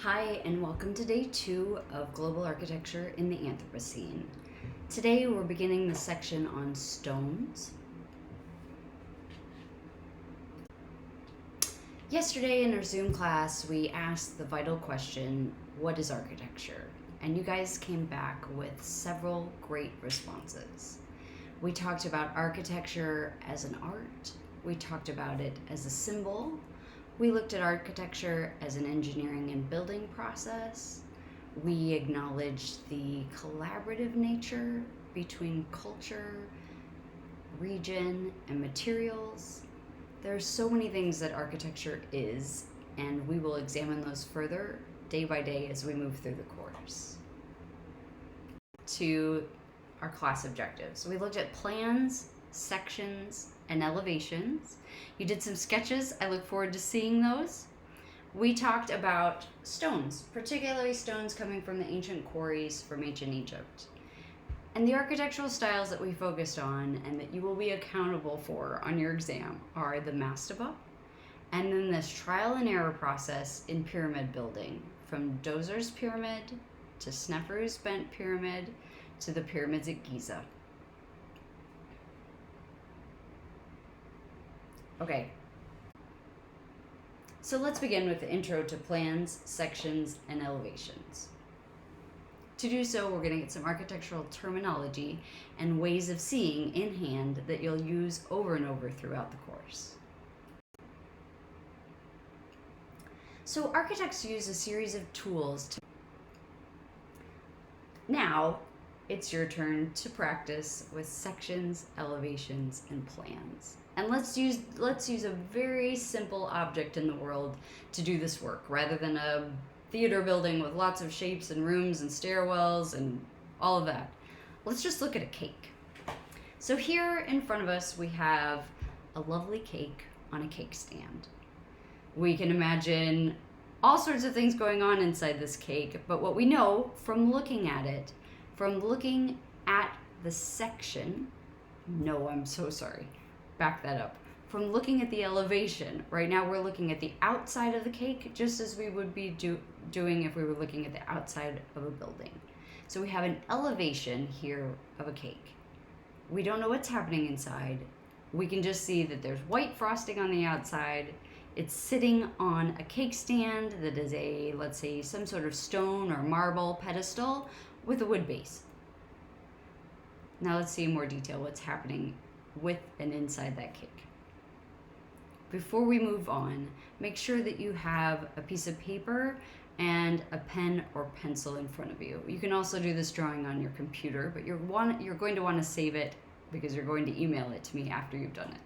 Hi, and welcome to day 2 of Global Architecture in the Anthropocene. Today we're beginning the section on stones. Yesterday in our Zoom class, we asked the vital question, what is architecture? And you guys came back with several great responses. We talked about architecture as an art. We talked about it as a symbol. We looked at architecture as an engineering and building process. We acknowledged the collaborative nature between culture, region, and materials. There are so many things that architecture is, and we will examine those further day by day as we move through the course. To our class objectives, we looked at plans, sections, and elevations. You did some sketches. I look forward to seeing those. We talked about stones, particularly stones coming from the ancient quarries from ancient Egypt. And the architectural styles that we focused on and that you will be accountable for on your exam are the mastaba, and then this trial and error process in pyramid building, from Dozer's pyramid to Sneferu's bent pyramid to the pyramids at Giza. Okay, so let's begin with the intro to plans, sections, and elevations. To do so, we're going to get some architectural terminology and ways of seeing in hand that you'll use over and over throughout the course. So architects use a series of tools to... Now, it's your turn to practice with sections, elevations, and plans. And let's use a very simple object in the world to do this work, rather than a theater building with lots of shapes and rooms and stairwells and all of that. Let's just look at a cake. So here in front of us, we have a lovely cake on a cake stand. We can imagine all sorts of things going on inside this cake, but what we know from looking at it, from looking at the section, no, I'm so sorry, back that up. From looking at the elevation, right now we're looking at the outside of the cake, just as we would be doing if we were looking at the outside of a building. So we have an elevation here of a cake. We don't know what's happening inside. We can just see that there's white frosting on the outside. It's sitting on a cake stand that is a, let's say, some sort of stone or marble pedestal with a wood base. Now let's see in more detail what's happening with and inside that cake. Before we move on, make sure that you have a piece of paper and a pen or pencil in front of you. You can also do this drawing on your computer, but you're going to want to save it because you're going to email it to me after you've done it.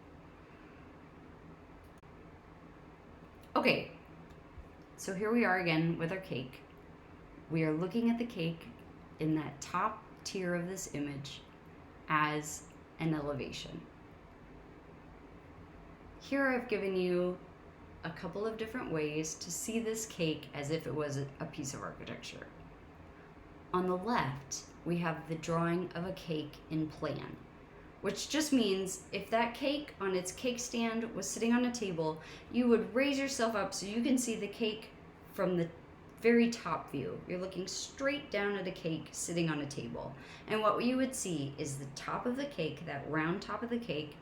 Okay, so here we are again with our cake. We are looking at the cake in that top tier of this image as an elevation. Here I've given you a couple of different ways to see this cake as if it was a piece of architecture. On the left, we have the drawing of a cake in plan, which just means if that cake on its cake stand was sitting on a table, you would raise yourself up so you can see the cake from the very top view. You're looking straight down at a cake sitting on a table. And what you would see is the top of the cake, that round top of the cake,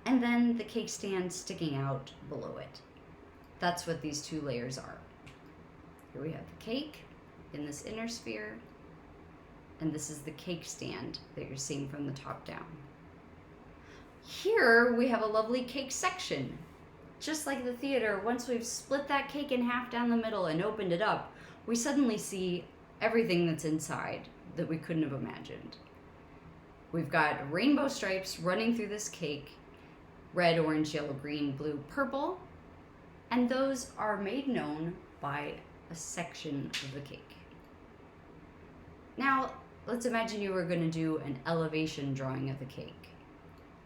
and then the cake stand sticking out below it. That's what these two layers are. Here we have the cake in this inner sphere, and this is the cake stand that you're seeing from the top down. Here we have a lovely cake section. Just like the theater, once we've split that cake in half down the middle and opened it up, we suddenly see everything that's inside that we couldn't have imagined. We've got rainbow stripes running through this cake, red, orange, yellow, green, blue, purple, and those are made known by a section of the cake. Now, let's imagine you were going to do an elevation drawing of the cake.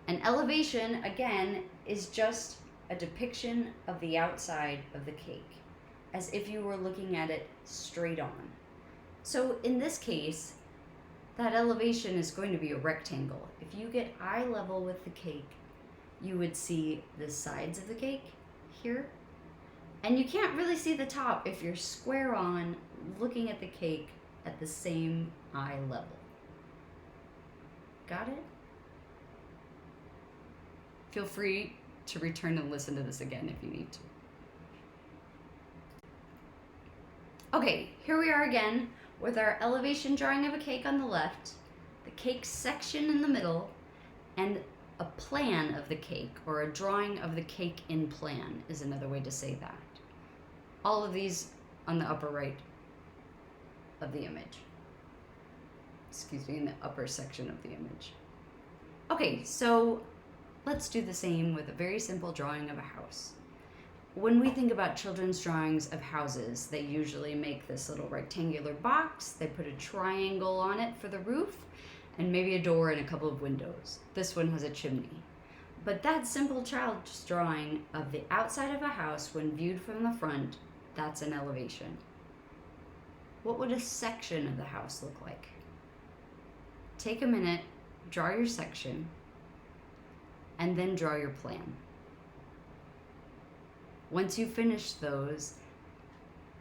An elevation, again, is just a depiction of the outside of the cake, as if you were looking at it straight on. So in this case, that elevation is going to be a rectangle. If you get eye level with the cake, you would see the sides of the cake here, And you can't really see the top if you're square on looking at the cake at the same eye level. Got it? Feel free to return and listen to this again if you need to. Okay, here we are again with our elevation drawing of a cake on the left, the cake section in the middle, and a plan of the cake, or a drawing of the cake in plan is another way to say that. All of these on the upper right of the image. Excuse me, in the upper section of the image. Okay, so let's do the same with a very simple drawing of a house. When we think about children's drawings of houses, they usually make this little rectangular box, they put a triangle on it for the roof, and maybe a door and a couple of windows. This one has a chimney. But that simple child's drawing of the outside of a house when viewed from the front, that's an elevation. What would a section of the house look like? Take a minute, draw your section, and then draw your plan. Once you've finished those,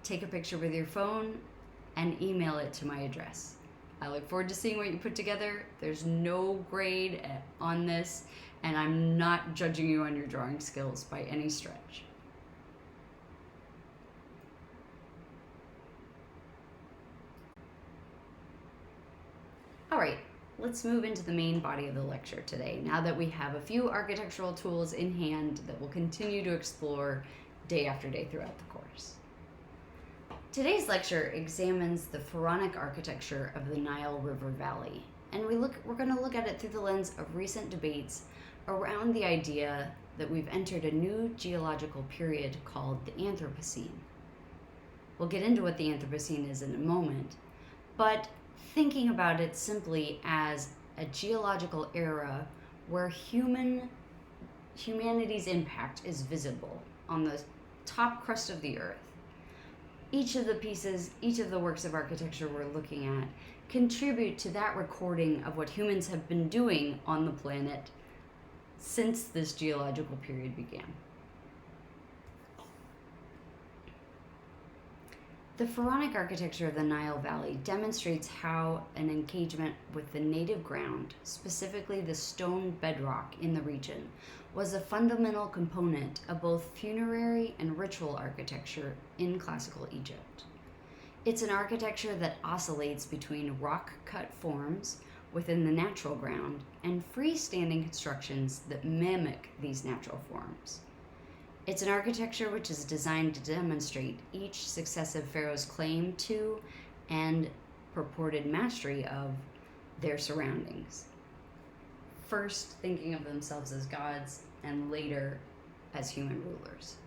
take a picture with your phone and email it to my address. I look forward to seeing what you put together. There's no grade on this, and I'm not judging you on your drawing skills by any stretch. All right, let's move into the main body of the lecture today, now that we have a few architectural tools in hand that we'll continue to explore day after day throughout the course. Today's lecture examines the pharaonic architecture of the Nile River Valley, and we're going to look at it through the lens of recent debates around the idea that we've entered a new geological period called the Anthropocene. We'll get into what the Anthropocene is in a moment, but thinking about it simply as a geological era where humanity's impact is visible on the top crust of the earth. Each of the pieces, each of the works of architecture we're looking at contribute to that recording of what humans have been doing on the planet since this geological period began. The pharaonic architecture of the Nile Valley demonstrates how an engagement with the native ground, specifically the stone bedrock in the region, was a fundamental component of both funerary and ritual architecture in classical Egypt. It's an architecture that oscillates between rock-cut forms within the natural ground and freestanding constructions that mimic these natural forms. It's an architecture which is designed to demonstrate each successive pharaoh's claim to and purported mastery of their surroundings. First thinking of themselves as gods and later as human rulers.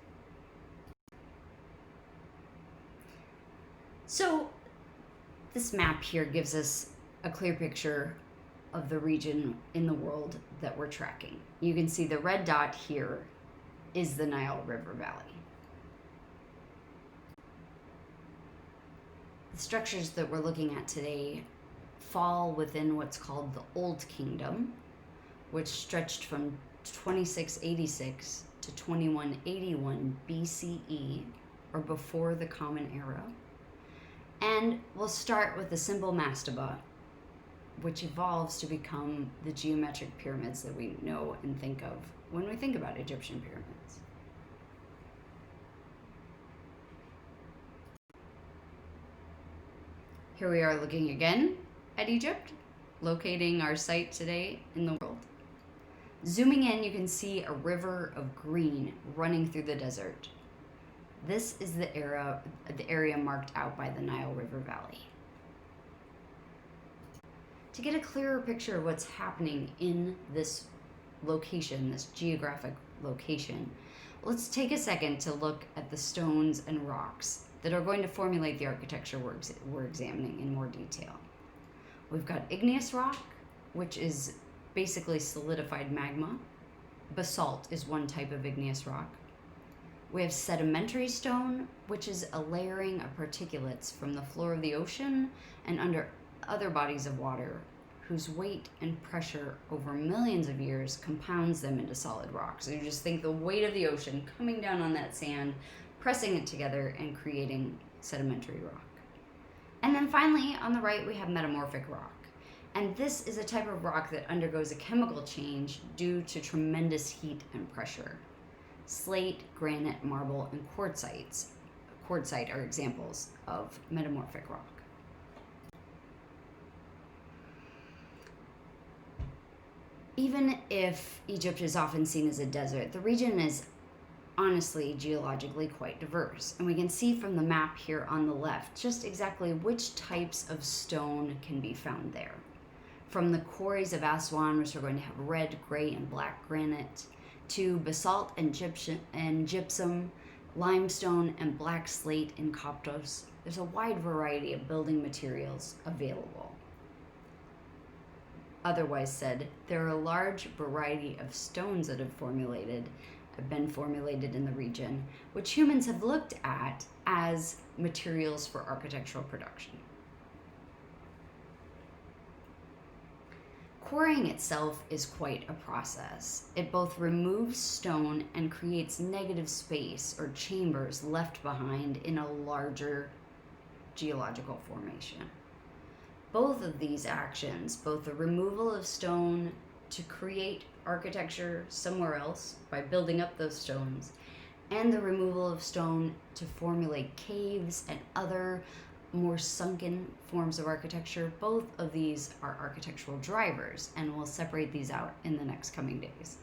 So this map here gives us a clear picture of the region in the world that we're tracking. You can see the red dot here is the Nile River Valley. The structures that we're looking at today fall within what's called the Old Kingdom, which stretched from 2686 to 2181 BCE, or before the Common Era. And we'll start with the simple mastaba, which evolves to become the geometric pyramids that we know and think of when we think about Egyptian pyramids. Here we are looking again at Egypt, locating our site today in the world. Zooming in, you can see a river of green running through the desert. This is the area marked out by the Nile River Valley. To get a clearer picture of what's happening in this location, this geographic location, let's take a second to look at the stones and rocks that are going to formulate the architecture we're examining in more detail. We've got igneous rock, which is basically solidified magma. Basalt is one type of igneous rock. We have sedimentary stone, which is a layering of particulates from the floor of the ocean and under other bodies of water, whose weight and pressure over millions of years compounds them into solid rock. So you just think the weight of the ocean coming down on that sand pressing it together and creating sedimentary rock. And then finally, on the right, we have metamorphic rock. And this is a type of rock that undergoes a chemical change due to tremendous heat and pressure. Slate, granite, marble, and quartzite are examples of metamorphic rock. Even if Egypt is often seen as a desert, the region is honestly geologically quite diverse. And we can see from the map here on the left just exactly which types of stone can be found there. From the quarries of Aswan, which are going to have red, gray, and black granite, to basalt and gypsum, limestone, and black slate in Coptos, there's a wide variety of building materials available. Otherwise said, there are a large variety of stones that have been formulated in the region, which humans have looked at as materials for architectural production. Quarrying itself is quite a process. It both removes stone and creates negative space or chambers left behind in a larger geological formation. Both of these actions, both the removal of stone to create architecture somewhere else by building up those stones, and the removal of stone to formulate caves and other more sunken forms of architecture, both of these are architectural drivers, and we'll separate these out in the next coming days.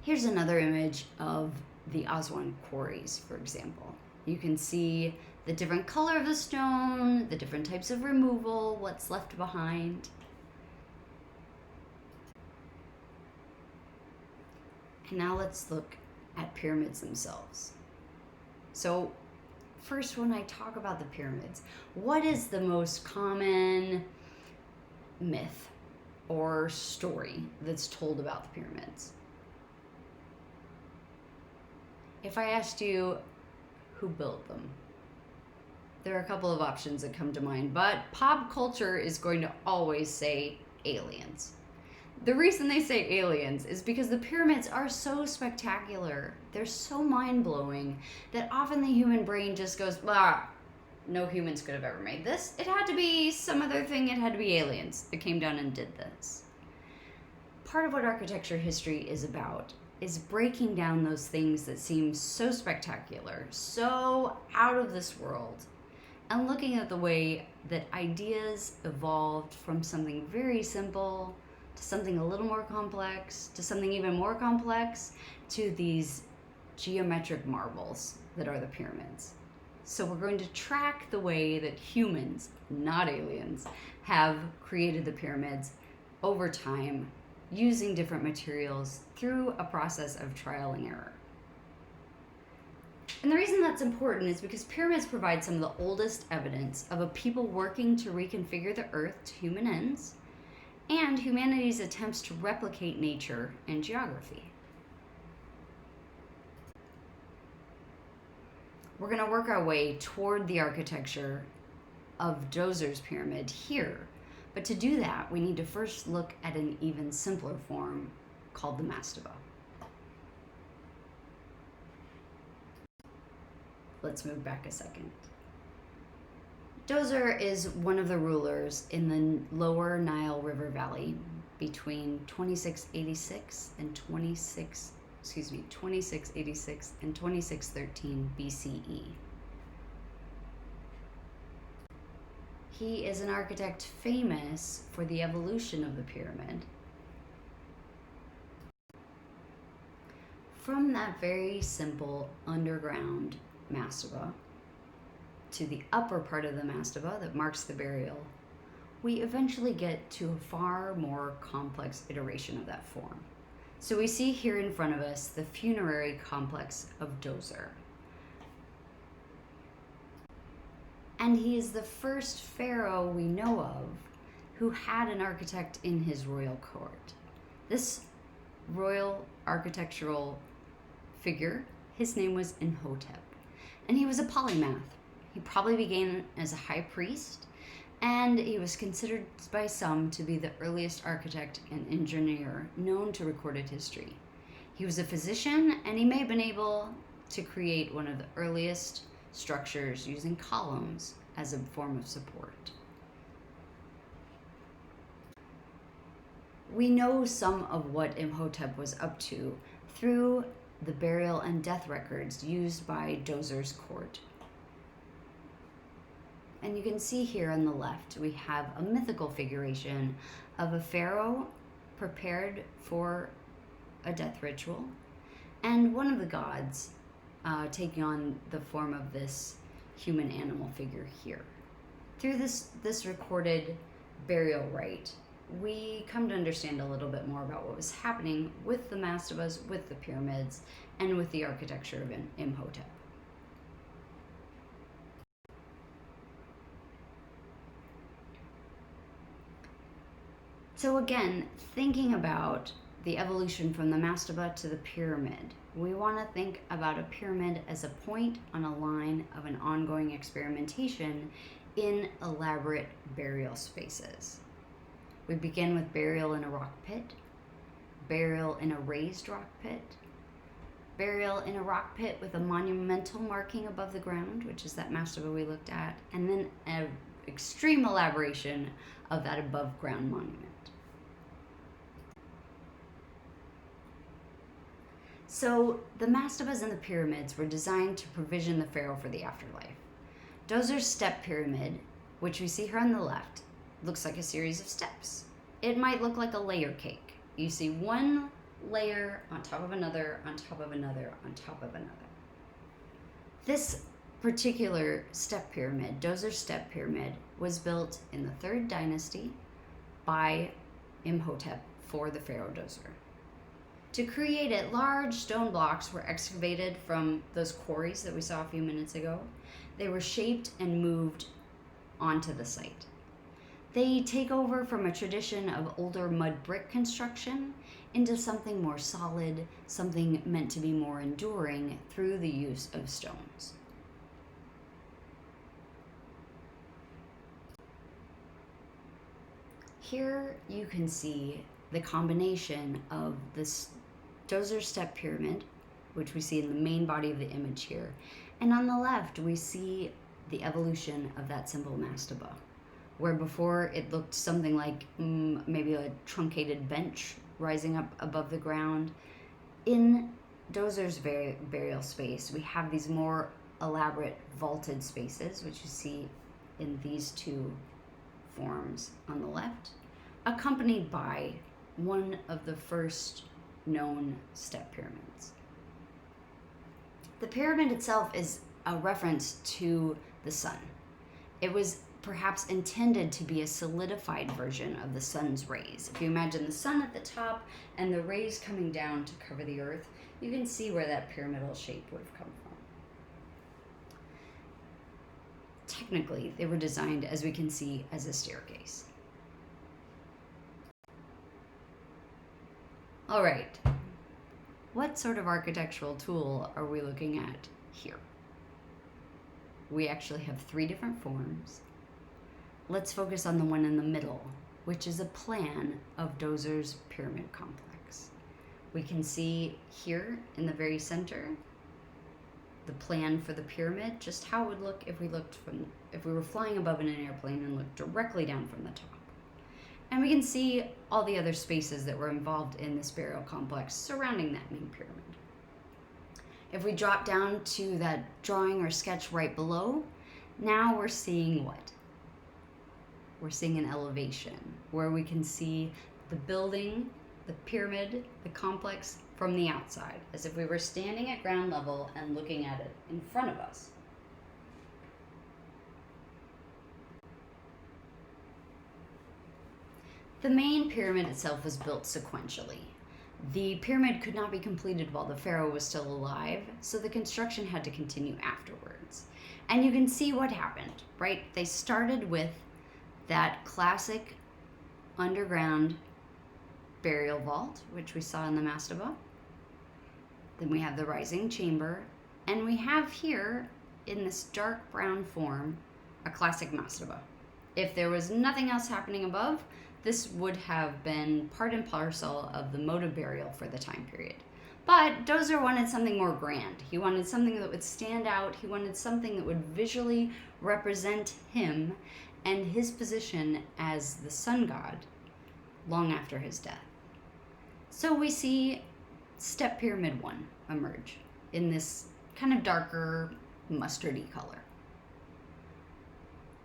Here's another image of the Aswan quarries, for example. You can see the different color of the stone, the different types of removal, what's left behind. And now let's look at pyramids themselves. So first, when I talk about the pyramids, what is the most common myth or story that's told about the pyramids? If I asked you who built them, there are a couple of options that come to mind, but pop culture is going to always say aliens. The reason they say aliens is because the pyramids are so spectacular, they're so mind-blowing, that often the human brain just goes, "Bah, no humans could have ever made this. It had to be some other thing, it had to be aliens that came down and did this." Part of what architecture history is about is breaking down those things that seem so spectacular, so out of this world, and looking at the way that ideas evolved from something very simple to something a little more complex, to something even more complex, to these geometric marvels that are the pyramids. So we're going to track the way that humans, not aliens, have created the pyramids over time using different materials through a process of trial and error. And the reason that's important is because pyramids provide some of the oldest evidence of a people working to reconfigure the earth to human ends, and humanity's attempts to replicate nature and geography. We're going to work our way toward the architecture of Djozer's pyramid here, but to do that, we need to first look at an even simpler form called the mastaba. Let's move back a second. Djoser is one of the rulers in the lower Nile River Valley between 2686 and 2613 BCE. He is an architect famous for the evolution of the pyramid. From that very simple underground mastaba to the upper part of the mastaba that marks the burial, we eventually get to a far more complex iteration of that form. So we see here in front of us the funerary complex of Djoser. And he is the first pharaoh we know of who had an architect in his royal court. This royal architectural figure, his name was Imhotep, and he was a polymath. He probably began as a high priest, and he was considered by some to be the earliest architect and engineer known to recorded history. He was a physician, and he may have been able to create one of the earliest structures using columns as a form of support. We know some of what Imhotep was up to through the burial and death records used by Dozer's court. And you can see here on the left, we have a mythical figuration of a pharaoh prepared for a death ritual, and one of the gods taking on the form of this human animal figure here. Through this recorded burial rite, we come to understand a little bit more about what was happening with the mastabas, with the pyramids, and with the architecture of Imhotep. So again, thinking about the evolution from the mastaba to the pyramid, we want to think about a pyramid as a point on a line of an ongoing experimentation in elaborate burial spaces. We begin with burial in a rock pit, burial in a raised rock pit, burial in a rock pit with a monumental marking above the ground, which is that mastaba we looked at, and then an extreme elaboration of that above ground monument. So the mastabas and the pyramids were designed to provision the pharaoh for the afterlife. Dozer's step pyramid, which we see here on the left, looks like a series of steps. It might look like a layer cake. You see one layer on top of another, on top of another, on top of another. This particular step pyramid, Dozer's step pyramid, was built in the 3rd dynasty by Imhotep for the pharaoh Dozer. To create it, large stone blocks were excavated from those quarries that we saw a few minutes ago. They were shaped and moved onto the site. They take over from a tradition of older mud brick construction into something more solid, something meant to be more enduring through the use of stones. Here you can see the combination of this Dozer's step pyramid, which we see in the main body of the image here, and on the left we see the evolution of that simple mastaba, where before it looked something like maybe a truncated bench rising up above the ground. In Dozer's burial space, we have these more elaborate vaulted spaces, which you see in these two forms on the left, accompanied by one of the first known step pyramids. The pyramid itself is a reference to the sun. It was perhaps intended to be a solidified version of the sun's rays. If you imagine the sun at the top and the rays coming down to cover the earth, you can see where that pyramidal shape would have come from. Technically, they were designed, as we can see, as a staircase. All right, what sort of architectural tool are we looking at here? We actually have 3 different forms. Let's focus on the one in the middle, which is a plan of Dozer's pyramid complex. We can see here in the very center the plan for the pyramid, just how it would look if we were flying above in an airplane and looked directly down from the top. And we can see all the other spaces that were involved in this burial complex surrounding that main pyramid. If we drop down to that drawing or sketch right below, now we're seeing what? We're seeing an elevation where we can see the building, the pyramid, the complex from the outside, as if we were standing at ground level and looking at it in front of us. The main pyramid itself was built sequentially. The pyramid could not be completed while the pharaoh was still alive, so the construction had to continue afterwards. And you can see what happened, right? They started with that classic underground burial vault, which we saw in the mastaba. Then we have the rising chamber, and we have here, in this dark brown form, a classic mastaba. If there was nothing else happening above, this would have been part and parcel of the mode of burial for the time period. But Dozer wanted something more grand. He wanted something that would stand out. He wanted something that would visually represent him and his position as the sun god long after his death. So we see Step Pyramid 1 emerge in this kind of darker mustardy color.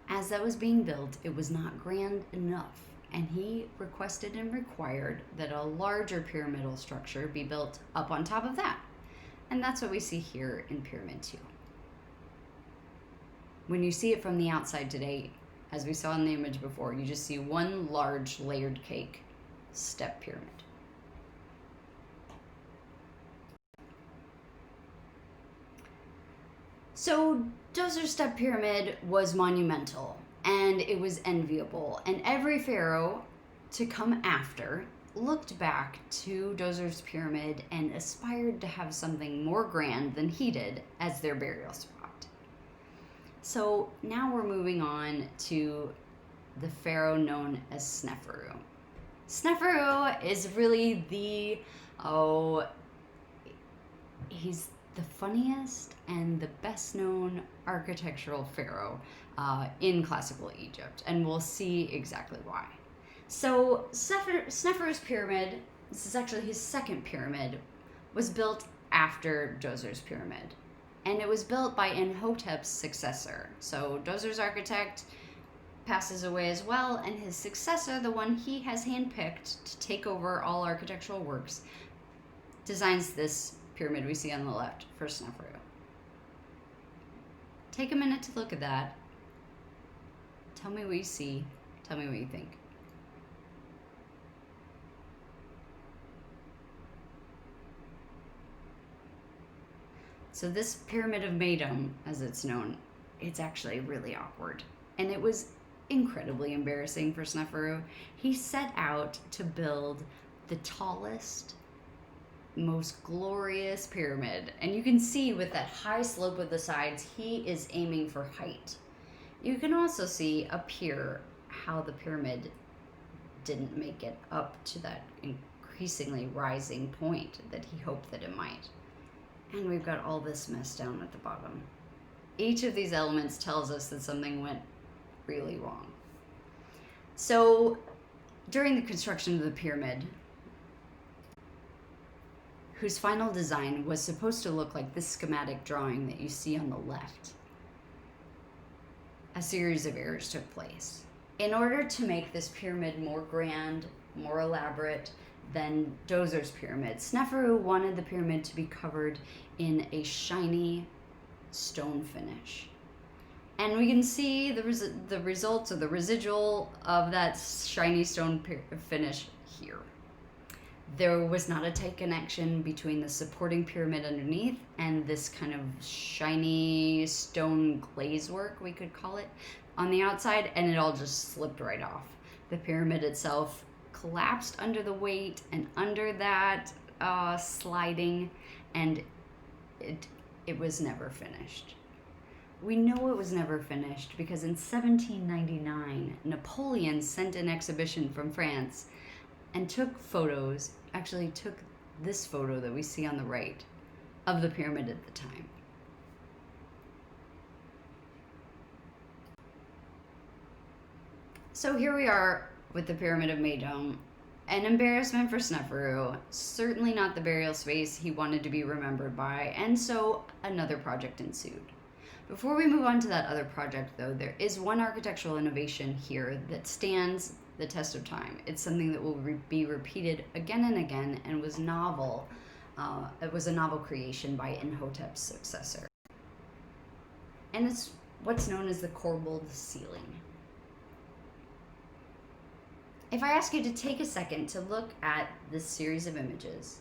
As that was being built, it was not grand enough, and he requested and required that a larger pyramidal structure be built up on top of that. And that's what we see here in Pyramid 2. When you see it from the outside today, as we saw in the image before, you just see one large layered cake step pyramid. So Dozer's step pyramid was monumental, and it was enviable, and every pharaoh to come after looked back to Dozer's pyramid and aspired to have something more grand than he did as their burial spot. So now we're moving on to the pharaoh known as Sneferu. Sneferu is really he's the funniest and the best known architectural pharaoh in classical Egypt, and we'll see exactly why. So Sneferu's pyramid, this is actually his second pyramid, was built after Dozer's pyramid, and it was built by Imhotep's successor. So Dozer's architect passes away as well, and his successor, the one he has handpicked to take over all architectural works, designs this pyramid we see on the left for Sneferu. Take a minute to look at that. Tell me what you see. Tell me what you think. So this Pyramid of Meidum, as it's known, it's actually really awkward. And it was incredibly embarrassing for Sneferu. He set out to build the tallest, most glorious pyramid, and you can see with that high slope of the sides, he is aiming for height. You can also see up here how the pyramid didn't make it up to that increasingly rising point that he hoped that it might. And we've got all this mess down at the bottom. Each of these elements tells us that something went really wrong. So during the construction of the pyramid, whose final design was supposed to look like this schematic drawing that you see on the left, a series of errors took place. In order to make this pyramid more grand, more elaborate than Dozer's pyramid, Sneferu wanted the pyramid to be covered in a shiny stone finish. And we can see the results or the residual of that shiny stone finish here. There was not a tight connection between the supporting pyramid underneath and this kind of shiny stone glaze work, we could call it, on the outside, and it all just slipped right off. The pyramid itself collapsed under the weight and under that sliding, and it was never finished. We know it was never finished because in 1799, Napoleon sent an exhibition from France and took photos, actually took this photo that we see on the right of the pyramid at the time. So here we are with the Pyramid of Meidum, an embarrassment for Sneferu, certainly not the burial space he wanted to be remembered by, and so another project ensued. Before we move on to that other project, though, there is one architectural innovation here that stands the test of time. It's something that will be repeated again and again and was novel. It was a novel creation by Imhotep's successor. And it's what's known as the corbelled ceiling. If I ask you to take a second to look at this series of images,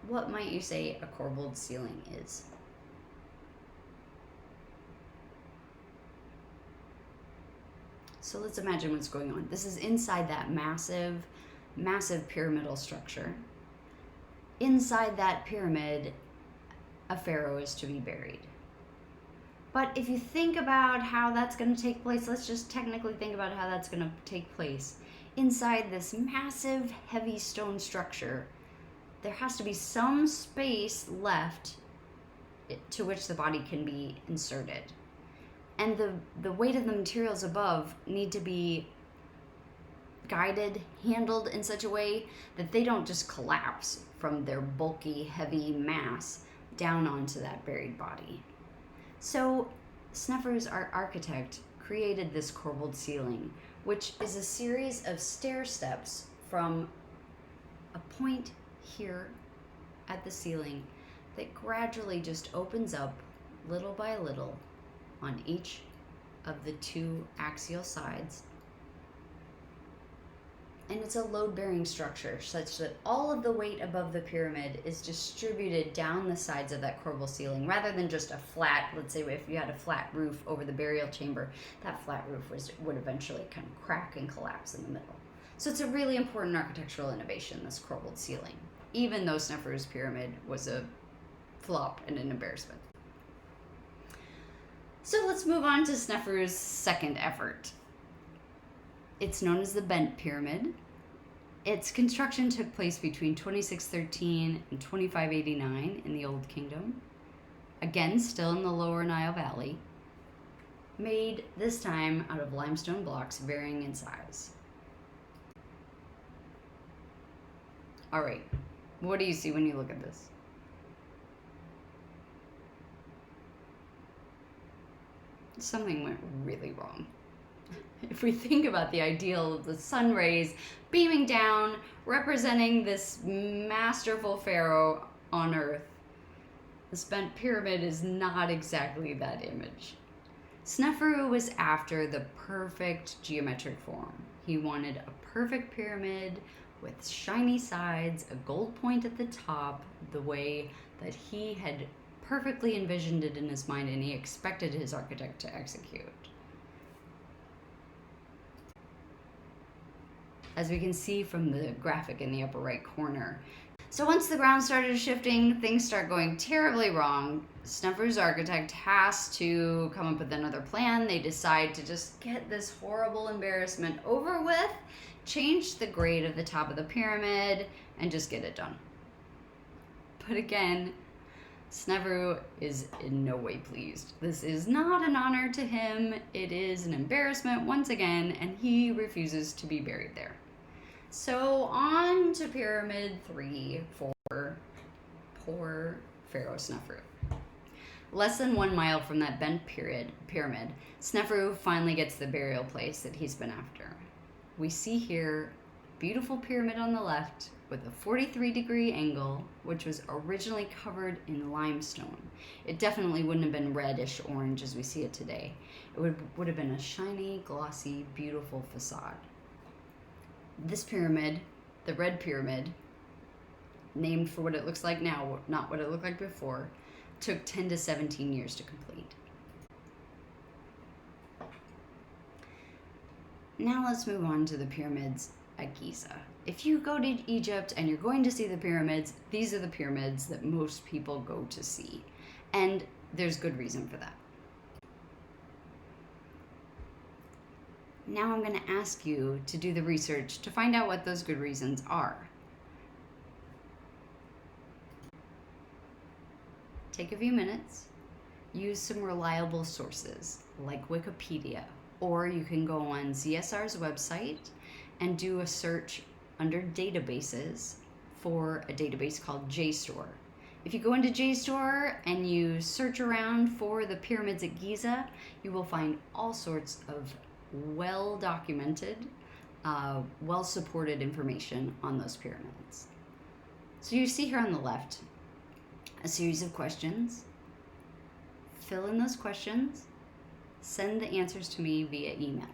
what might you say a corbelled ceiling is? So let's imagine what's going on. This is inside that massive pyramidal structure. Inside that pyramid, a pharaoh is to be buried. But if you think about how that's going to take place, let's just technically think about how that's going to take place. Inside this massive, heavy stone structure, there has to be some space left to which the body can be inserted. And the weight of the materials above need to be guided, handled in such a way that they don't just collapse from their bulky, heavy mass down onto that buried body. So Sneferu's art architect created this corbelled ceiling, which is a series of stair steps from a point here at the ceiling that gradually just opens up little by little on each of the two axial sides. And it's a load-bearing structure such that all of the weight above the pyramid is distributed down the sides of that corbelled ceiling rather than just a flat, let's say if you had a flat roof over the burial chamber, that flat roof would eventually kind of crack and collapse in the middle. So it's a really important architectural innovation, this corbelled ceiling, even though Sneferu's pyramid was a flop and an embarrassment. So let's move on to Sneferu's second effort. It's known as the Bent Pyramid. Its construction took place between 2613 and 2589 in the Old Kingdom. Again, still in the Lower Nile Valley. Made this time out of limestone blocks varying in size. All right, what do you see when you look at this? Something went really wrong. If we think about the ideal of the sun rays beaming down, representing this masterful pharaoh on earth, this bent pyramid is not exactly that image. Sneferu was after the perfect geometric form. He wanted a perfect pyramid with shiny sides, a gold point at the top, the way that he had perfectly envisioned it in his mind and he expected his architect to execute. As we can see from the graphic in the upper right corner. So once the ground started shifting, things start going terribly wrong. Sneferu's architect has to come up with another plan. They decide to just get this horrible embarrassment over with, change the grade of the top of the pyramid, and just get it done. But again, Sneferu is in no way pleased. This is not an honor to him. It is an embarrassment once again, and he refuses to be buried there. So on to Pyramid 3 for poor Pharaoh Sneferu. Less than 1 mile from that bent pyramid, Sneferu finally gets the burial place that he's been after. We see here a beautiful pyramid on the left with a 43-degree angle, which was originally covered in limestone. It definitely wouldn't have been reddish orange as we see it today. It would have been a shiny, glossy, beautiful facade. This pyramid, the red pyramid, named for what it looks like now, not what it looked like before, took 10 to 17 years to complete. Now let's move on to the pyramids at Giza. If you go to Egypt and you're going to see the pyramids, these are the pyramids that most people go to see. And there's good reason for that. Now I'm going to ask you to do the research to find out what those good reasons are. Take a few minutes, use some reliable sources like Wikipedia, or you can go on ZSR's website and do a search under databases for a database called JSTOR. If you go into JSTOR and you search around for the pyramids at Giza, you will find all sorts of well-documented, well-supported information on those pyramids. So you see here on the left a series of questions. Fill in those questions, send the answers to me via email.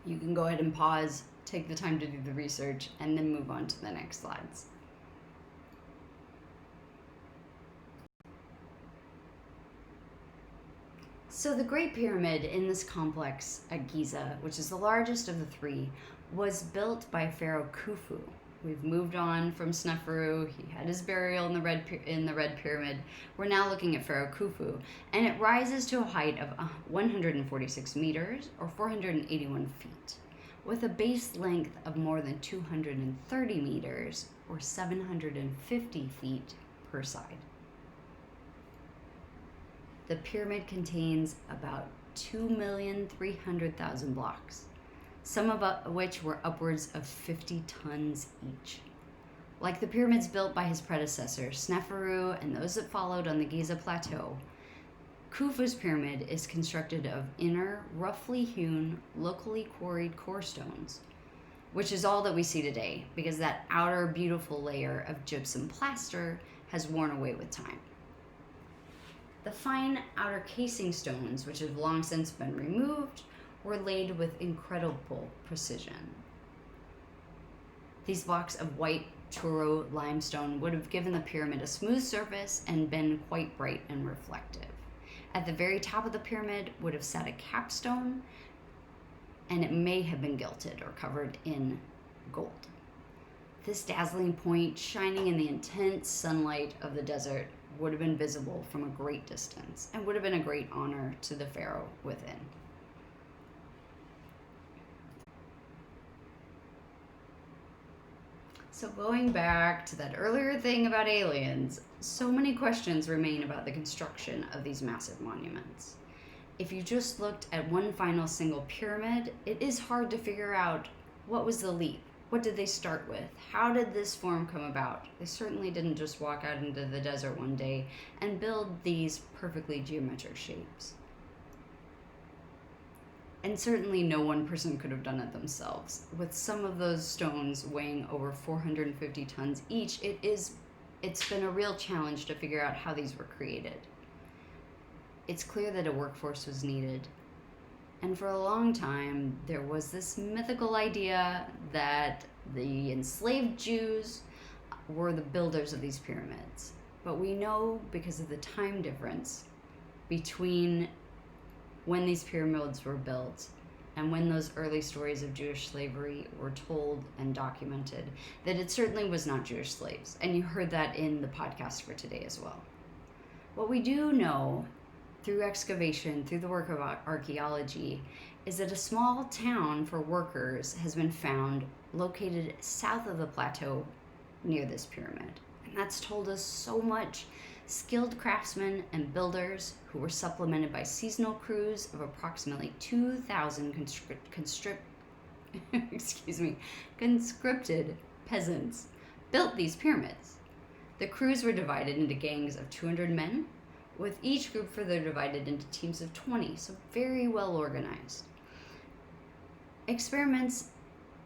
You can go ahead and pause, take the time to do the research, and then move on to the next slides. So the Great Pyramid in this complex at Giza, which is the largest of the three, was built by Pharaoh Khufu. We've moved on from Sneferu. He had his burial in the Red Pyramid. We're now looking at Pharaoh Khufu, and it rises to a height of 146 meters or 481 feet. with a base length of more than 230 meters or 750 feet per side. The pyramid contains about 2,300,000 blocks, some of which were upwards of 50 tons each. Like the pyramids built by his predecessor, Sneferu, and those that followed on the Giza Plateau, Khufu's pyramid is constructed of inner, roughly hewn, locally quarried core stones, which is all that we see today because that outer beautiful layer of gypsum plaster has worn away with time. The fine outer casing stones, which have long since been removed, were laid with incredible precision. These blocks of white Turo limestone would have given the pyramid a smooth surface and been quite bright and reflective. At the very top of the pyramid would have sat a capstone, and it may have been gilded or covered in gold. This dazzling point, shining in the intense sunlight of the desert, would have been visible from a great distance and would have been a great honor to the pharaoh within. So going back to that earlier thing about aliens, so many questions remain about the construction of these massive monuments. If you just looked at one final single pyramid, it is hard to figure out what was the leap. What did they start with? How did this form come about? They certainly didn't just walk out into the desert one day and build these perfectly geometric shapes. And certainly no one person could have done it themselves. With some of those stones weighing over 450 tons each, it's been a real challenge to figure out how these were created. It's clear that a workforce was needed. And for a long time, there was this mythical idea that the enslaved Jews were the builders of these pyramids. But we know, because of the time difference between when these pyramids were built and when those early stories of Jewish slavery were told and documented, that it certainly was not Jewish slaves. And you heard that in the podcast for today as well. What we do know through excavation, through the work of archaeology, is that a small town for workers has been found located south of the plateau near this pyramid. And that's told us so much. Skilled craftsmen and builders who were supplemented by seasonal crews of approximately 2,000 conscripted peasants built these pyramids. The crews were divided into gangs of 200 men, with each group further divided into teams of 20, so very well organized. Experiments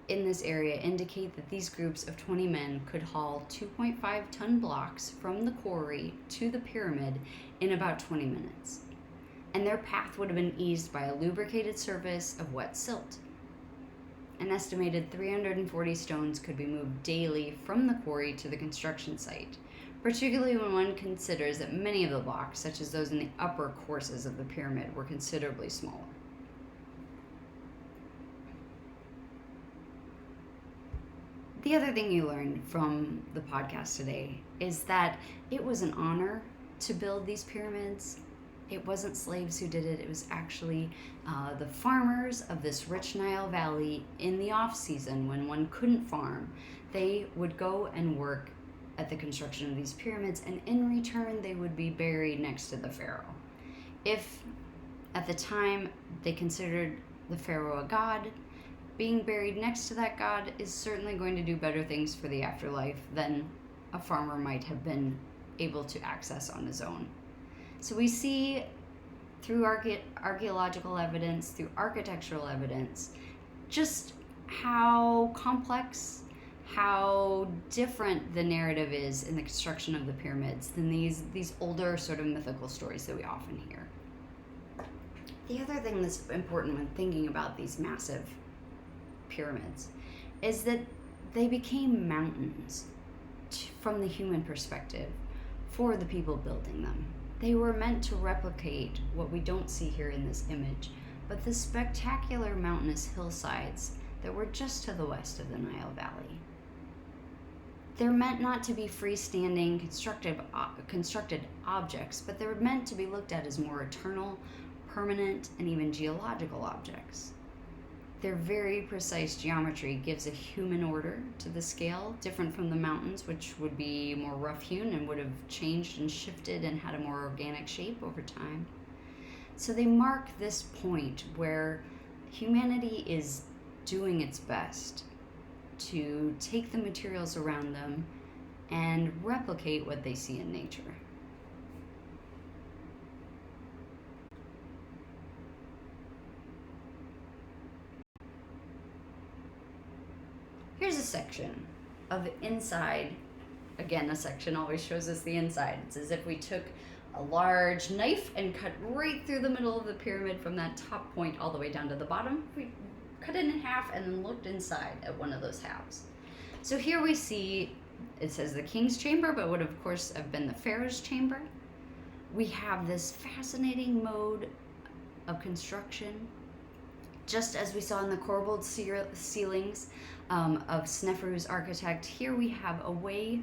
in this area indicate that these groups of 20 men could haul 2.5-ton blocks from the quarry to the pyramid in about 20 minutes. And their path would have been eased by a lubricated surface of wet silt. An estimated 340 stones could be moved daily from the quarry to the construction site, particularly when one considers that many of the blocks, such as those in the upper courses of the pyramid, were considerably smaller. The other thing you learned from the podcast today is that it was an honor to build these pyramids. It wasn't slaves who did it. It was actually the farmers of this rich Nile Valley in the off season when one couldn't farm. They would go and work at the construction of these pyramids, and in return they would be buried next to the pharaoh. If at the time they considered the pharaoh a god, being buried next to that god is certainly going to do better things for the afterlife than a farmer might have been able to access on his own. So we see through archaeological evidence, through architectural evidence, just how complex, how different the narrative is in the construction of the pyramids than these older sort of mythical stories that we often hear. The other thing that's important when thinking about these massive pyramids is that they became mountains from the human perspective for the people building them. They were meant to replicate what we don't see here in this image, but the spectacular mountainous hillsides that were just to the west of the Nile Valley. They're meant not to be freestanding constructed objects, but they're meant to be looked at as more eternal, permanent, and even geological objects. Their very precise geometry gives a human order to the scale, different from the mountains, which would be more rough-hewn and would have changed and shifted and had a more organic shape over time. So they mark this point where humanity is doing its best to take the materials around them and replicate what they see in nature. Here's a section of inside. Again, a section always shows us the inside. It's as if we took a large knife and cut right through the middle of the pyramid from that top point all the way down to the bottom. We cut it in half and then looked inside at one of those halves. So here we see, it says the king's chamber, but would of course have been the pharaoh's chamber. We have this fascinating mode of construction, just as we saw in the corbelled ceilings of Sneferu's architect. Here we have a way,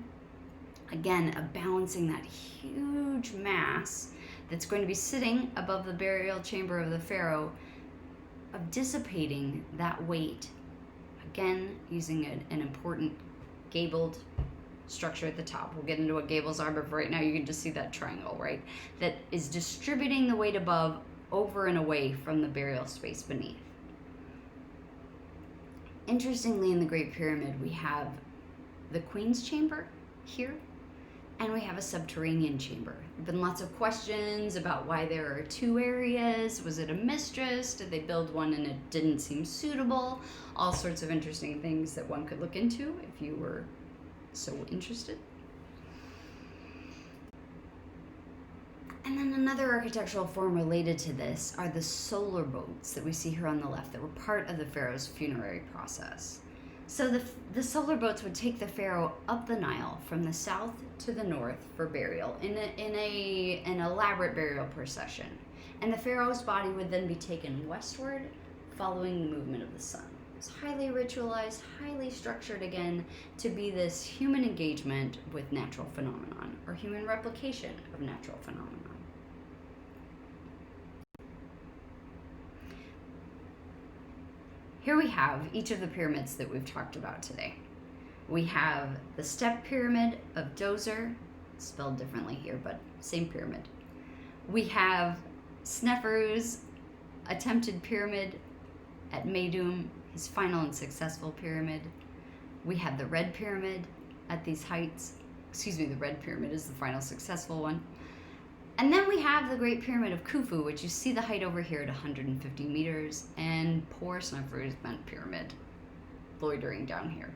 again, of balancing that huge mass that's going to be sitting above the burial chamber of the pharaoh, of dissipating that weight, again, using an important gabled structure at the top. We'll get into what gables are, but for right now you can just see that triangle, right? That is distributing the weight above over and away from the burial space beneath. Interestingly, in the Great Pyramid, we have the Queen's Chamber here, and we have a subterranean chamber. There have been lots of questions about why there are two areas. Was it a mistress? Did they build one and it didn't seem suitable? All sorts of interesting things that one could look into if you were so interested. And then another architectural form related to this are the solar boats that we see here on the left that were part of the pharaoh's funerary process. So the solar boats would take the pharaoh up the Nile from the south to the north for burial in an elaborate burial procession. And the pharaoh's body would then be taken westward following the movement of the sun. It's highly ritualized, highly structured, again, to be this human engagement with natural phenomenon, or human replication of natural phenomenon. Here we have each of the pyramids that we've talked about today. We have the step pyramid of Djoser, spelled differently here, but same pyramid. We have Sneferu's attempted pyramid at Meidum, his final and successful pyramid. We have the red pyramid at these heights. The red pyramid is the final successful one. And then we have the Great Pyramid of Khufu, which you see the height over here at 150 meters, and poor Sneferu's bent pyramid loitering down here.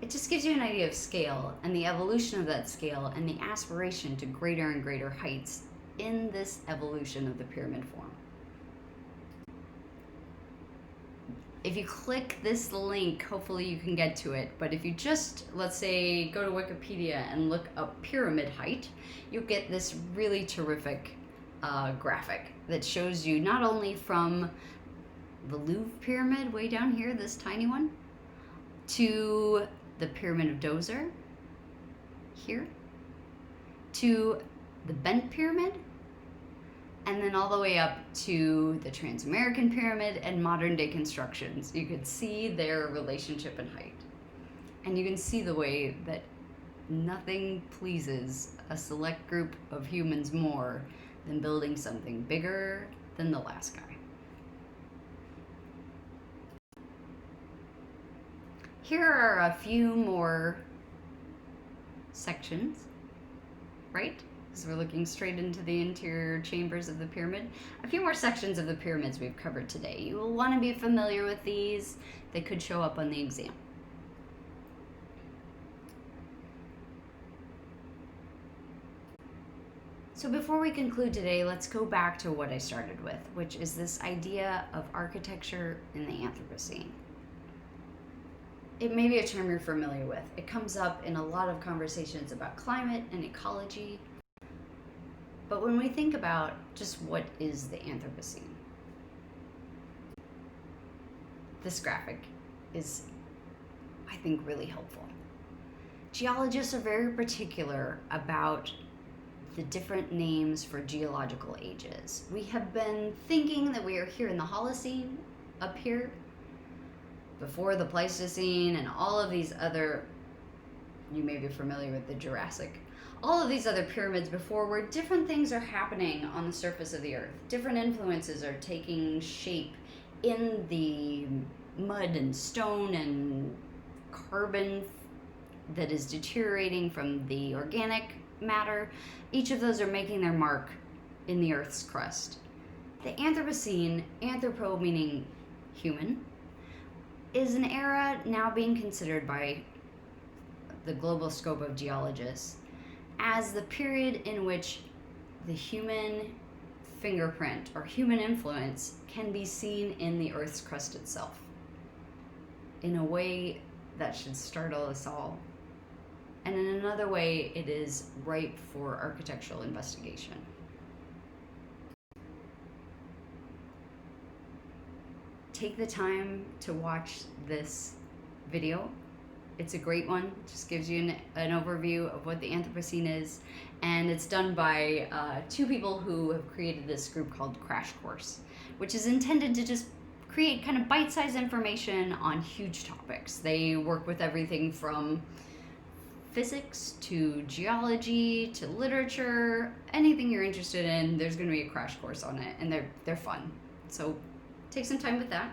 It just gives you an idea of scale and the evolution of that scale and the aspiration to greater and greater heights in this evolution of the pyramid form. If you click this link, hopefully you can get to it, but if you just, let's say, go to Wikipedia and look up pyramid height, you'll get this really terrific graphic that shows you not only from the Louvre pyramid way down here, this tiny one, to the Pyramid of Djoser here, to the bent pyramid, and then all the way up to the Trans-American Pyramid and modern day constructions. You could see their relationship in height. And you can see the way that nothing pleases a select group of humans more than building something bigger than the last guy. Here are a few more sections, right? Because we're looking straight into the interior chambers of the pyramid. A few more sections of the pyramids we've covered today. You will want to be familiar with these. They could show up on the exam. So before we conclude today, let's go back to what I started with, which is this idea of architecture in the Anthropocene. It may be a term you're familiar with. It comes up in a lot of conversations about climate and ecology. But when we think about just what is the Anthropocene, this graphic is, I think, really helpful. Geologists are very particular about the different names for geological ages. We have been thinking that we are here in the Holocene, up here, before the Pleistocene, and all of these other, you may be familiar with the Jurassic, all of these other pyramids before, where different things are happening on the surface of the earth. Different influences are taking shape in the mud and stone and carbon that is deteriorating from the organic matter. Each of those are making their mark in the earth's crust. The Anthropocene, anthropo meaning human, is an era now being considered by the global scope of geologists as the period in which the human fingerprint or human influence can be seen in the Earth's crust itself in a way that should startle us all. And in another way, it is ripe for architectural investigation. Take the time to watch this video. It's a great one. It just gives you an overview of what the Anthropocene is. And it's done by two people who have created this group called Crash Course, which is intended to just create kind of bite-sized information on huge topics. They work with everything from physics to geology to literature. Anything you're interested in, there's going to be a crash course on it, and they're fun. So take some time with that.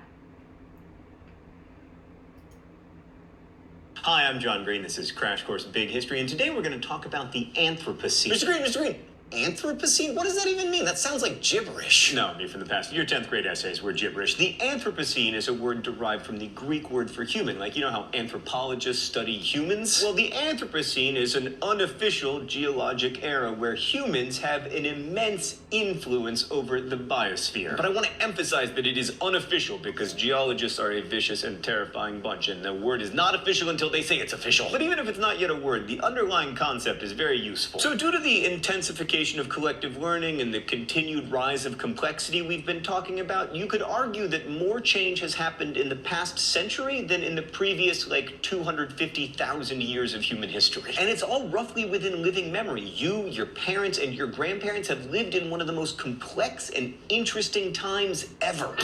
Hi, I'm John Green. This is Crash Course Big History, and today we're going to talk about the Anthropocene. Mr. Green, Anthropocene? What does that even mean? That sounds like gibberish. No, I mean, from the past, your 10th grade essays were gibberish. The Anthropocene is a word derived from the Greek word for human. Like, you know how anthropologists study humans? Well, the Anthropocene is an unofficial geologic era where humans have an immense influence over the biosphere. But I want to emphasize that it is unofficial because geologists are a vicious and terrifying bunch, and the word is not official until they say it's official. But even if it's not yet a word, the underlying concept is very useful. So due to the intensification of collective learning and the continued rise of complexity we've been talking about, you could argue that more change has happened in the past century than in the previous, 250,000 years of human history. And it's all roughly within living memory. You, your parents, and your grandparents have lived in one of the most complex and interesting times ever.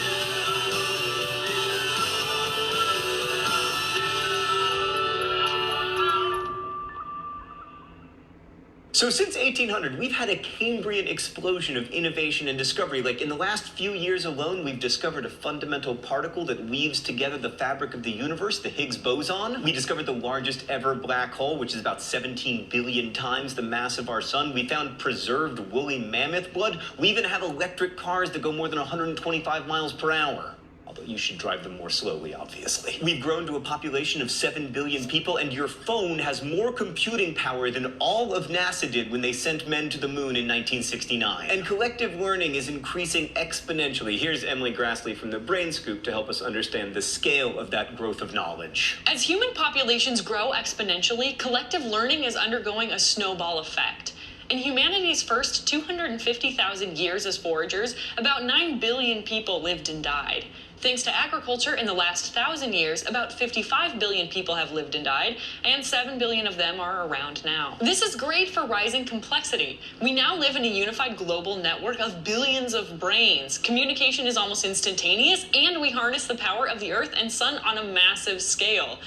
So since 1800, we've had a Cambrian explosion of innovation and discovery. Like in the last few years alone, we've discovered a fundamental particle that weaves together the fabric of the universe, the Higgs boson. We discovered the largest ever black hole, which is about 17 billion times the mass of our sun. We found preserved woolly mammoth blood. We even have electric cars that go more than 125 miles per hour. Although you should drive them more slowly, obviously. We've grown to a population of 7 billion people, and your phone has more computing power than all of NASA did when they sent men to the moon in 1969. And collective learning is increasing exponentially. Here's Emily Grassley from the Brain Scoop to help us understand the scale of that growth of knowledge. As human populations grow exponentially, collective learning is undergoing a snowball effect. In humanity's first 250,000 years as foragers, about 9 billion people lived and died. Thanks to agriculture, in the last 1,000 years, about 55 billion people have lived and died, and 7 billion of them are around now. This is great for rising complexity. We now live in a unified global network of billions of brains. Communication is almost instantaneous, and we harness the power of the Earth and Sun on a massive scale.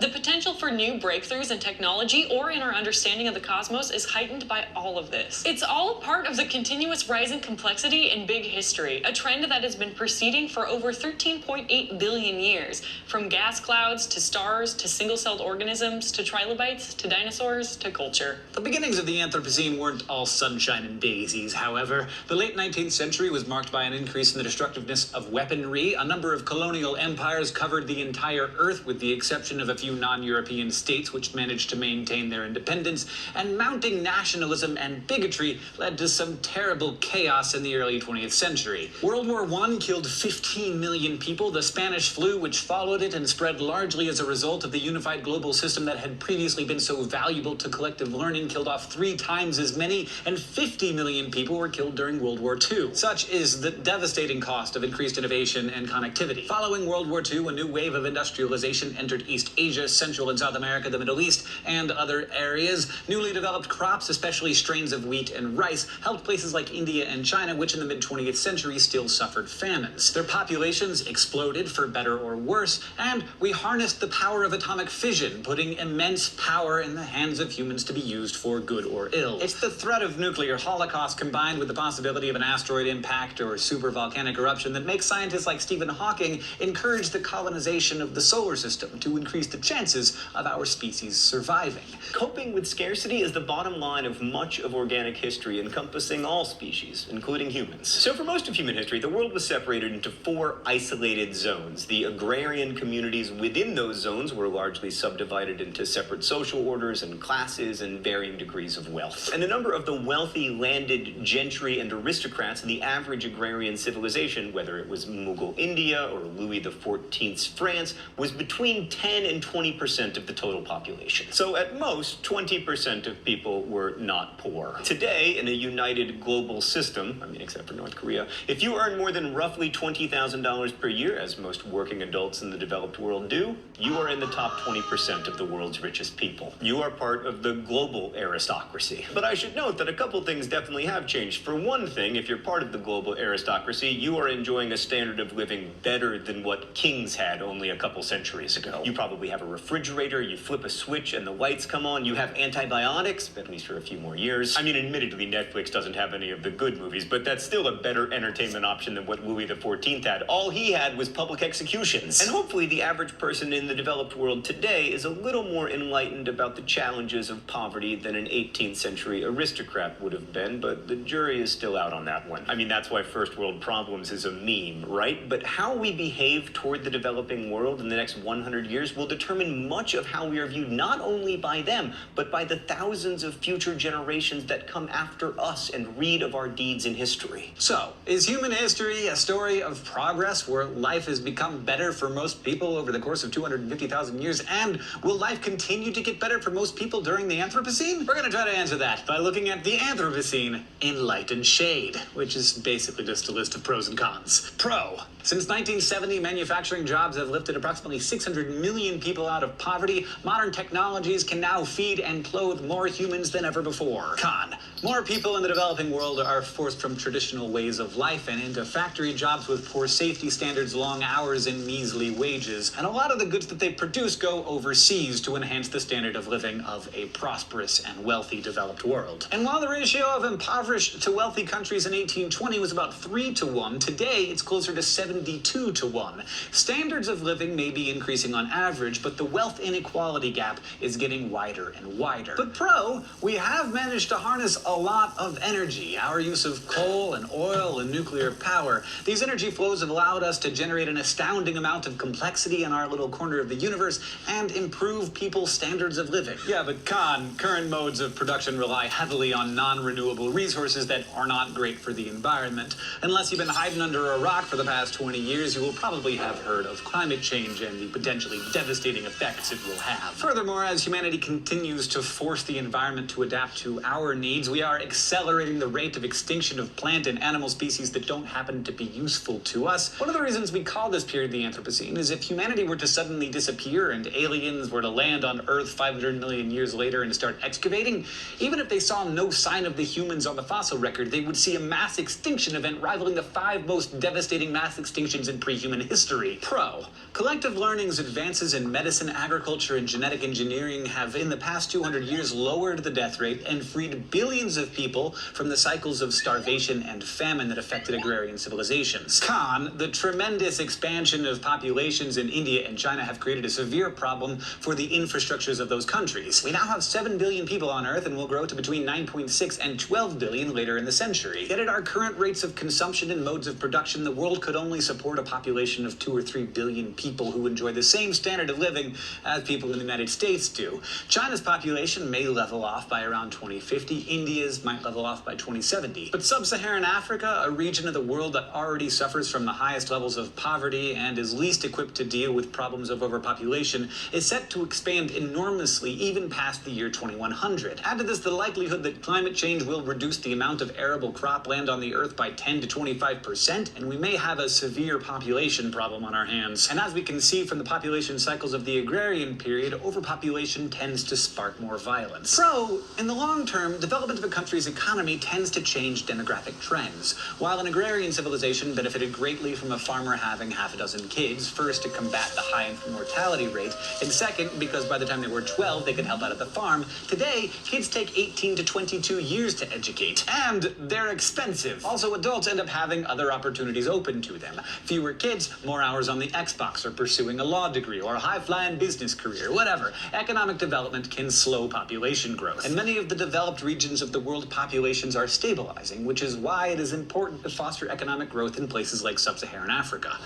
The potential for new breakthroughs in technology or in our understanding of the cosmos is heightened by all of this. It's all part of the continuous rising complexity in big history, a trend that has been proceeding for over 13.8 billion years, from gas clouds to stars to single-celled organisms to trilobites to dinosaurs to culture. The beginnings of the Anthropocene weren't all sunshine and daisies, however. The late 19th century was marked by an increase in the destructiveness of weaponry. A number of colonial empires covered the entire Earth, with the exception of a few non-European states which managed to maintain their independence, and mounting nationalism and bigotry led to some terrible chaos in the early 20th century. World War I killed 15 million people. The Spanish flu, which followed it and spread largely as a result of the unified global system that had previously been so valuable to collective learning, killed off 3 times as many, and 50 million people were killed during World War II. Such is the devastating cost of increased innovation and connectivity. Following World War II, a new wave of industrialization entered East Asia, Asia, Central and South America, the Middle East, and other areas. Newly developed crops, especially strains of wheat and rice, helped places like India and China, which in the mid-20th century still suffered famines. Their populations exploded for better or worse, and we harnessed the power of atomic fission, putting immense power in the hands of humans to be used for good or ill. It's the threat of nuclear holocaust combined with the possibility of an asteroid impact or supervolcanic eruption that makes scientists like Stephen Hawking encourage the colonization of the solar system to increase the chances of our species surviving. Coping with scarcity is the bottom line of much of organic history, encompassing all species, including humans. So for most of human history, the world was separated into 4 isolated zones. The agrarian communities within those zones were largely subdivided into separate social orders and classes and varying degrees of wealth. And a number of the wealthy landed gentry and aristocrats in the average agrarian civilization, whether it was Mughal India or Louis XIV's France, was between 10 and 20% of the total population. So at most, 20% of people were not poor. Today, in a united global system, except for North Korea, if you earn more than roughly $20,000 per year, as most working adults in the developed world do, you are in the top 20% of the world's richest people. You are part of the global aristocracy. But I should note that a couple things definitely have changed. For one thing, if you're part of the global aristocracy, you are enjoying a standard of living better than what kings had only a couple centuries ago. You probably have a refrigerator, you flip a switch and the lights come on, you have antibiotics, at least for a few more years. Admittedly, Netflix doesn't have any of the good movies, but that's still a better entertainment option than what Louis XIV had. All he had was public executions. And hopefully the average person in the developed world today is a little more enlightened about the challenges of poverty than an 18th century aristocrat would have been, but the jury is still out on that one. That's why first world problems is a meme, right? But how we behave toward the developing world in the next 100 years will determine much of how we are viewed not only by them, but by the thousands of future generations that come after us and read of our deeds in history. So, is human history a story of progress where life has become better for most people over the course of 250,000 years? And will life continue to get better for most people during the Anthropocene? We're going to try to answer that by looking at the Anthropocene in light and shade, which is basically just a list of pros and cons. Pro. Since 1970, manufacturing jobs have lifted approximately 600 million people out of poverty. Modern technologies can now feed and clothe more humans than ever before. Con. More people in the developing world are forced from traditional ways of life and into factory jobs with poor safety standards, long hours, and measly wages. And a lot of the goods that they produce go overseas to enhance the standard of living of a prosperous and wealthy developed world. And while the ratio of impoverished to wealthy countries in 1820 was about 3 to 1, today it's closer to 72 to 1. Standards of living may be increasing on average, but the wealth inequality gap is getting wider and wider. But pro, we have managed to harness a lot of energy. Our use of coal and oil and nuclear power. These energy flows have allowed us to generate an astounding amount of complexity in our little corner of the universe and improve people's standards of living. Yeah, but con, current modes of production rely heavily on non-renewable resources that are not great for the environment. Unless you've been hiding under a rock for the past 20 years, you will probably have heard of climate change and the potentially devastating effects it will have. Furthermore, as humanity continues to force the environment to adapt to our needs, we are accelerating the rate of extinction of plant and animal species that don't happen to be useful to us. One of the reasons we call this period the Anthropocene is if humanity were to suddenly disappear and aliens were to land on Earth 500 million years later and start excavating, even if they saw no sign of the humans on the fossil record, they would see a mass extinction event rivaling the 5 most devastating mass extinctions in pre-human history. Pro. Collective learning's advances in medicine, agriculture, and genetic engineering have in the past 200 years lowered the death rate and freed billions of people from the cycles of starvation and famine that affected agrarian civilizations. Con. The tremendous expansion of populations in India and China have created a severe problem for the infrastructures of those countries. We now have 7 billion people on Earth and will grow to between 9.6 and 12 billion later in the century. Yet at our current rates of consumption and modes of production, the world could only support a population of 2 or 3 billion people who enjoy the same standard of living as people in the United States do. China's population may level off by around 2050. India's might level off by 2070. But sub-Saharan Africa, a region of the world that already suffers from the highest levels of poverty and is least equipped to deal with problems of overpopulation, is set to expand enormously even past the year 2100. Add to this the likelihood that climate change will reduce the amount of arable cropland on the Earth by 10 to 25%, and we may have a severe population problem on our hands. And as we can see from the population cycles of of the agrarian period, overpopulation tends to spark more violence. Pro, in the long term, development of a country's economy tends to change demographic trends. While an agrarian civilization benefited greatly from a farmer having half a dozen kids, first to combat the high infant mortality rate, and second because by the time they were 12 they could help out at the farm, today kids take 18 to 22 years to educate. And they're expensive. Also, adults end up having other opportunities open to them. Fewer kids, more hours on the Xbox, or pursuing a law degree, or a high-flying business career, whatever. Economic development can slow population growth. And many of the developed regions of the world populations are stabilizing, which is why it is important to foster economic growth in places like sub-Saharan Africa.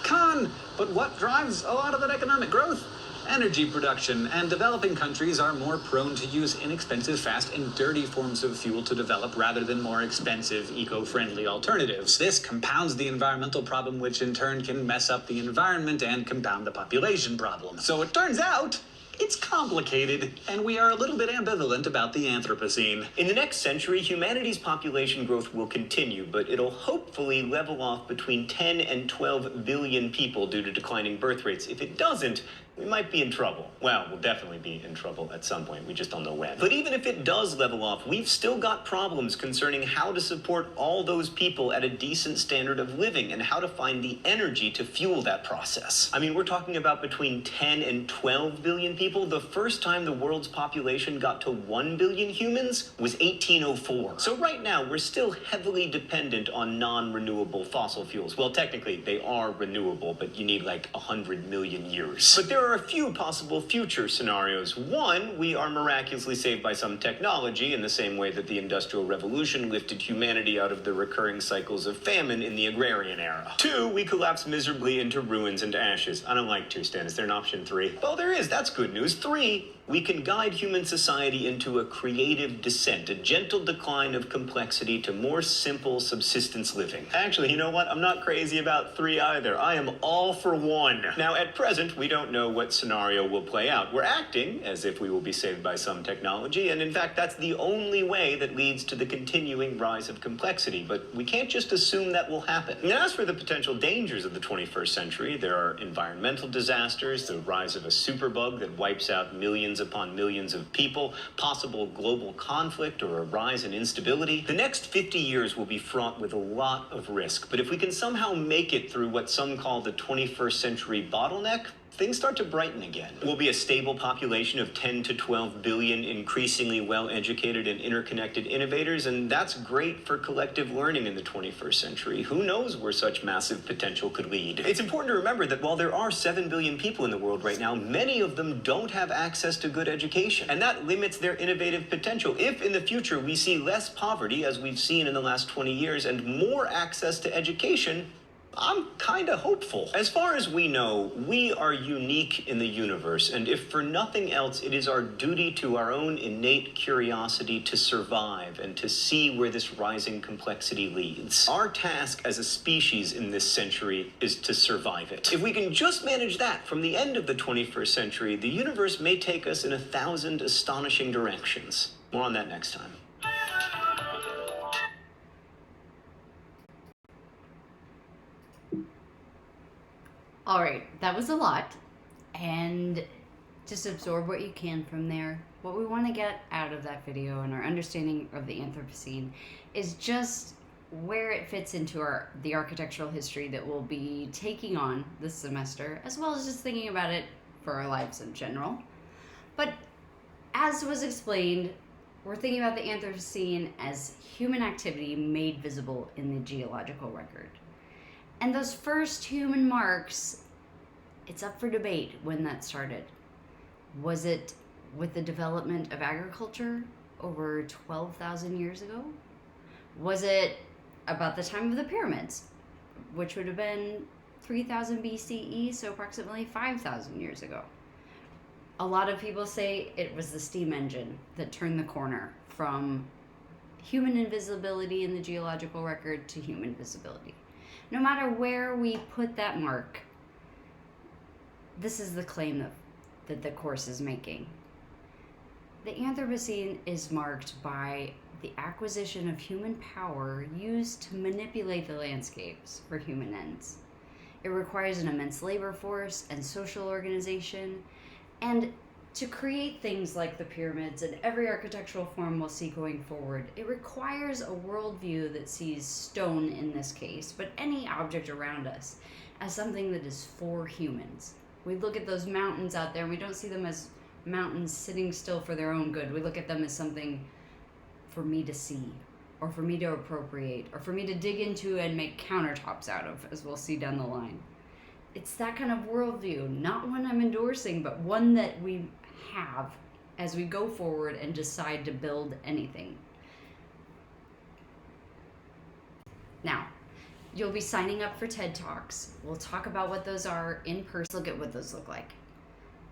But what drives a lot of that economic growth? Energy production, and developing countries are more prone to use inexpensive, fast, and dirty forms of fuel to develop rather than more expensive, eco-friendly alternatives. This compounds the environmental problem, which in turn can mess up the environment and compound the population problem. So it turns out, it's complicated, and we are a little bit ambivalent about the Anthropocene. In the next century, humanity's population growth will continue, but it'll hopefully level off between 10 and 12 billion people due to declining birth rates. If it doesn't, we might be in trouble. Well, we'll definitely be in trouble at some point. We just don't know when. But even if it does level off, we've still got problems concerning how to support all those people at a decent standard of living and how to find the energy to fuel that process. I mean, we're talking about between 10 and 12 billion people. The first time the world's population got to 1 billion humans was 1804. So right now, we're still heavily dependent on non-renewable fossil fuels. Well, technically, they are renewable, but you need like 100 million years. But there are a few possible future scenarios. One, we are miraculously saved by some technology in the same way that the Industrial Revolution lifted humanity out of the recurring cycles of famine in the agrarian era. Two, we collapse miserably into ruins and ashes. I don't like two, Stan. Is there an option three? Well, there is. That's good news. Three, we can guide human society into a creative descent, a gentle decline of complexity to more simple subsistence living. Actually, you know what? I'm not crazy about three either. I am all for one. Now, at present, we don't know what scenario will play out. We're acting as if we will be saved by some technology, and in fact, that's the only way that leads to the continuing rise of complexity, but we can't just assume that will happen. And as for the potential dangers of the 21st century, there are environmental disasters, the rise of a superbug that wipes out millions upon millions of people, possible global conflict, or a rise in instability. The next 50 years will be fraught with a lot of risk, but if we can somehow make it through what some call the 21st century bottleneck, things start to brighten again. We'll be a stable population of 10 to 12 billion increasingly well-educated and interconnected innovators, and that's great for collective learning in the 21st century. Who knows where such massive potential could lead? It's important to remember that while there are 7 billion people in the world right now, many of them don't have access to good education, and that limits their innovative potential. If in the future we see less poverty, as we've seen in the last 20 years, and more access to education, I'm kind of hopeful. As far as we know, we are unique in the universe, and if for nothing else, it is our duty to our own innate curiosity to survive and to see where this rising complexity leads. Our task as a species in this century is to survive it. If we can just manage that from the end of the 21st century, the universe may take us in 1,000 astonishing directions. More on that next time. All right, that was a lot, and just absorb what you can from there. What we want to get out of that video and our understanding of the Anthropocene is just where it fits into the architectural history that we'll be taking on this semester, as well as just thinking about it for our lives in general. But as was explained, we're thinking about the Anthropocene as human activity made visible in the geological record. And those first human marks, it's up for debate when that started. Was it with the development of agriculture over 12,000 years ago? Was it about the time of the pyramids, which would have been 3000 BCE, so approximately 5,000 years ago? A lot of people say it was the steam engine that turned the corner from human invisibility in the geological record to human visibility. No matter where we put that mark, this is the claim that the course is making. The Anthropocene is marked by the acquisition of human power used to manipulate the landscapes for human ends. It requires an immense labor force and social organization, And to create things like the pyramids and every architectural form we'll see going forward, it requires a worldview that sees stone in this case, but any object around us, as something that is for humans. We look at those mountains out there and we don't see them as mountains sitting still for their own good. We look at them as something for me to see, or for me to appropriate, or for me to dig into and make countertops out of, as we'll see down the line. It's that kind of worldview, not one I'm endorsing, but one that we have as we go forward and decide to build anything. Now, you'll be signing up for TED Talks. We'll talk about what those are in person. Look at what those look like.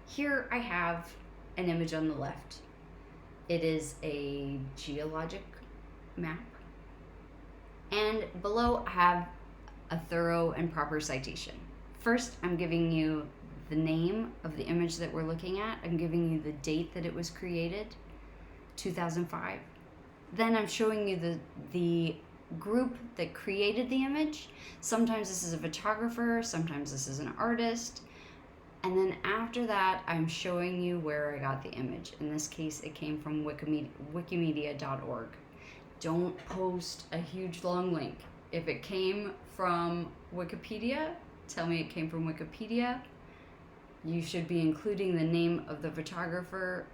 Here I have an image on the left. It is a geologic map. And below I have a thorough and proper citation. First, I'm giving you the name of the image that we're looking at. I'm giving you the date that it was created, 2005. Then I'm showing you the group that created the image. Sometimes this is a photographer, sometimes this is an artist. And then after that, I'm showing you where I got the image. In this case, it came from wikimedia.org. Don't post a huge long link. If it came from Wikipedia, tell me it came from Wikipedia. You should be including the name of the photographer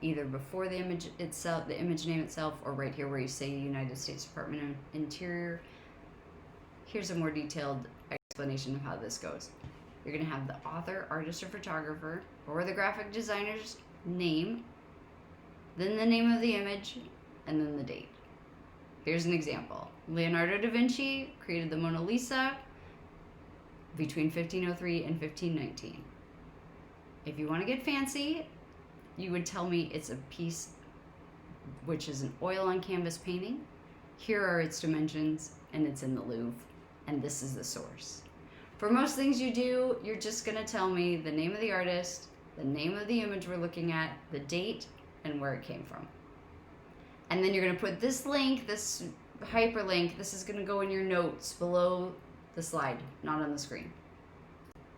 either before the image itself, the image name itself, or right here where you say United States Department of Interior. Here's a more detailed explanation of how this goes. You're going to have the author, artist, or photographer, or the graphic designer's name, then the name of the image, and then the date. Here's an example. Leonardo da Vinci created the Mona Lisa between 1503 and 1519. If you want to get fancy, you would tell me it's a piece which is an oil on canvas painting. Here are its dimensions, and it's in the Louvre, and this is the source. For most things you do, you're just going to tell me the name of the artist, the name of the image we're looking at, the date, and where it came from. And then you're going to put this link, this hyperlink, this is going to go in your notes below the slide, not on the screen.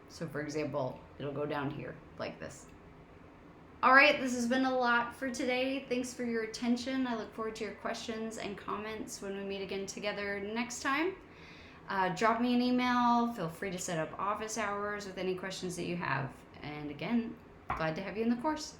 So for example, it'll go down here like this. All right, this has been a lot for today. Thanks for your attention. I look forward to your questions and comments when we meet again together next time. Drop me an email. Feel free to set up office hours with any questions that you have. And again, glad to have you in the course.